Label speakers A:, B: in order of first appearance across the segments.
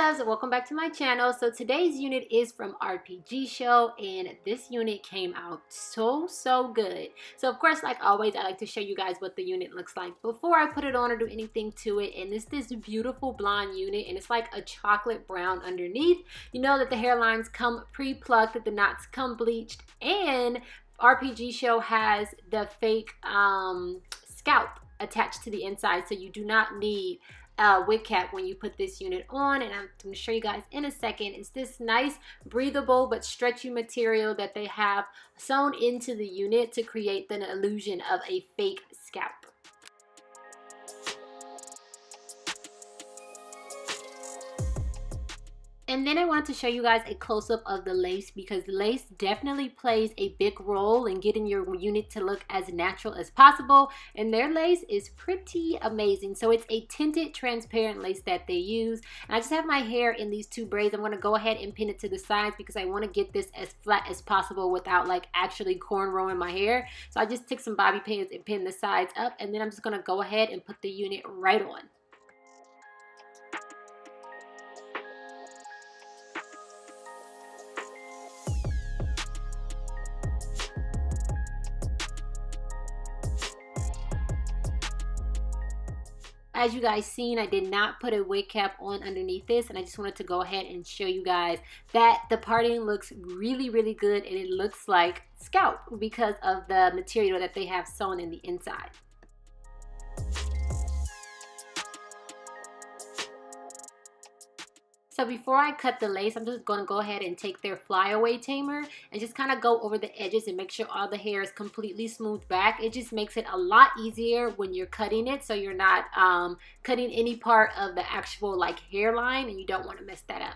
A: loves, welcome back to my channel. So today's unit is from RPGSHOW and this unit came out so good. So of course, like always, I like to show you guys what the unit looks like before I put it on or do anything to it. And it's this beautiful blonde unit and it's like a chocolate brown underneath. You know that the hairlines come pre-plucked, that the knots come bleached, and RPGSHOW has the fake scalp attached to the inside, so you do not need wig cap when you put this unit on. And I'm going to show you guys in a second. It's this nice breathable but stretchy material that they have sewn into the unit to create the illusion of a fake scalp. And then I wanted to show you guys a close-up of the lace, because the lace definitely plays a big role in getting your unit to look as natural as possible. And their lace is pretty amazing. So it's a tinted transparent lace that they use. And I just have my hair in these two braids. I'm going to go ahead and pin it to the sides because I want to get this as flat as possible without like actually cornrowing my hair. So I just took some bobby pins and pinned the sides up. And then I'm just going to go ahead and put the unit right on. As you guys seen, I did not put a wig cap on underneath this, and I just wanted to go ahead and show you guys that the parting looks really good, and it looks like scalp because of the material that they have sewn in the inside. So before I cut the lace, I'm just going to go ahead and take their flyaway tamer and just kind of go over the edges and make sure all the hair is completely smoothed back. It just makes it a lot easier when you're cutting it, so you're not cutting any part of the actual like hairline, and you don't want to mess that up.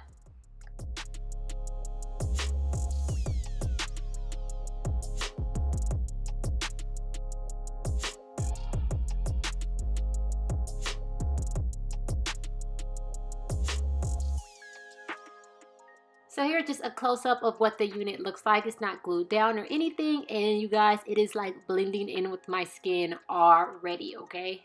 A: So here's just a close-up of what the unit looks like. It's not glued down or anything, and you guys, it is like blending in with my skin already, okay?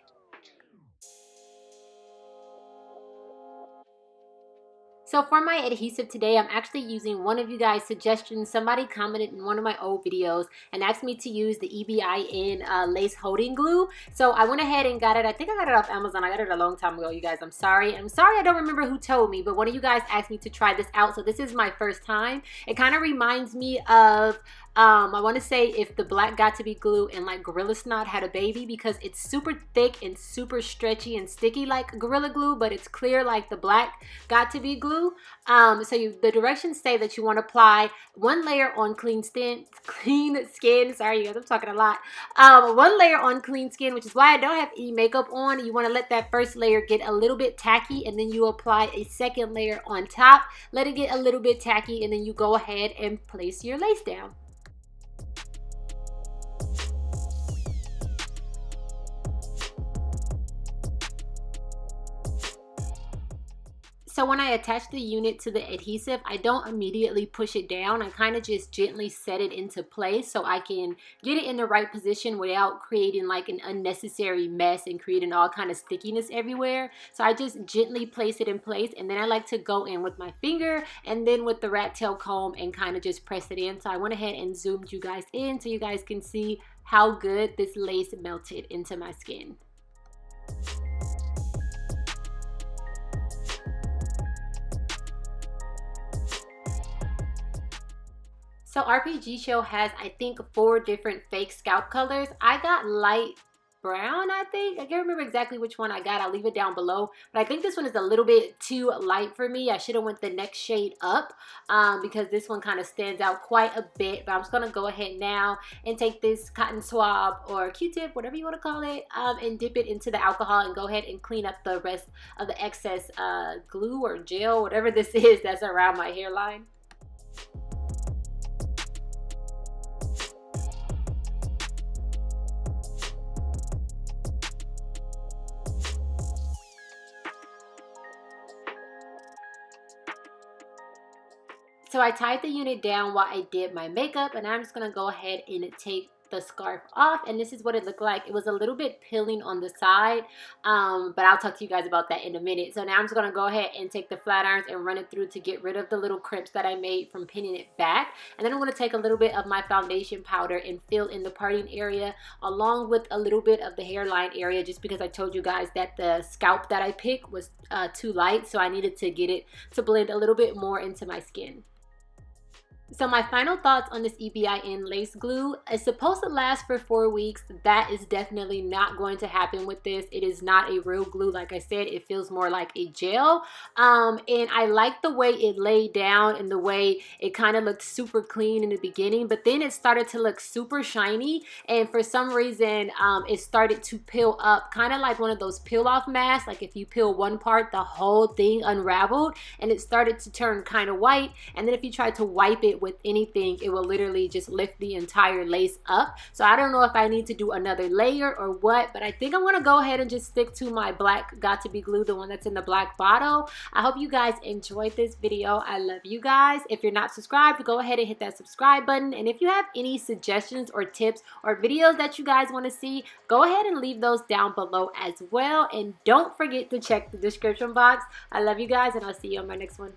A: So for my adhesive today, I'm actually using one of you guys' suggestions. Somebody commented in one of my old videos and asked me to use the EBIN lace holding glue. So I went ahead and got it. I think I got it off Amazon. I got it a long time ago, you guys. I'm sorry. I don't remember who told me, but one of you guys asked me to try this out. So this is my first time. It kind of reminds me of I want to say if the Black Got to Be Glue and like Gorilla Snot had a baby, because it's super thick and super stretchy and sticky like Gorilla Glue, but it's clear like the Black Got to Be Glue. The directions say that you want to apply one layer on clean skin. Sorry, you guys, I'm talking a lot. One layer on clean skin, which is why I don't have any makeup on. You want to let that first layer get a little bit tacky, and then you apply a second layer on top. Let it get a little bit tacky, and then you go ahead and place your lace down. So when I attach the unit to the adhesive, I don't immediately push it down. I kind of just gently set it into place so I can get it in the right position without creating like an unnecessary mess and creating all kind of stickiness everywhere. So I just gently place it in place, and then I like to go in with my finger and then with the rat tail comb and kind of just press it in. So I went ahead and zoomed you guys in so you guys can see how good this lace melted into my skin. So RPGSHOW has, I think, 4 different fake scalp colors. I got light brown, I think. I can't remember exactly which one I got. I'll leave it down below. But I think this one is a little bit too light for me. I should have went the next shade up because this one kind of stands out quite a bit. But I'm just going to go ahead now and take this cotton swab or Q-tip, whatever you want to call it, and dip it into the alcohol and go ahead and clean up the rest of the excess glue or gel, whatever this is that's around my hairline. So I tied the unit down while I did my makeup, and I'm just going to go ahead and take the scarf off, and this is what it looked like. It was a little bit peeling on the side, but I'll talk to you guys about that in a minute. So now I'm just gonna go ahead and take the flat irons and run it through to get rid of the little crimps that I made from pinning it back. And then I'm gonna take a little bit of my foundation powder and fill in the parting area along with a little bit of the hairline area, just because I told you guys that the scalp that I picked was too light, so I needed to get it to blend a little bit more into my skin. So my final thoughts on this EBIN lace glue is supposed to last for 4 weeks. That is definitely not going to happen with this. It is not a real glue. Like I said, it feels more like a gel. And I like the way it laid down and the way it kind of looked super clean in the beginning, but then it started to look super shiny, and for some reason it started to peel up, kind of like one of those peel off masks. Like if you peel one part, the whole thing unraveled and it started to turn kind of white, and then if you tried to wipe it with anything, it will literally just lift the entire lace up. So I don't know if I need to do another layer or what, but I think I'm gonna go ahead and just stick to my black got to be glue, the one that's in the black bottle. I hope you guys enjoyed this video. I love you guys. If you're not subscribed, go ahead and hit that subscribe button, and if you have any suggestions or tips or videos that you guys want to see, go ahead and leave those down below as well, and don't forget to check the description box. I love you guys, and I'll see you on my next one.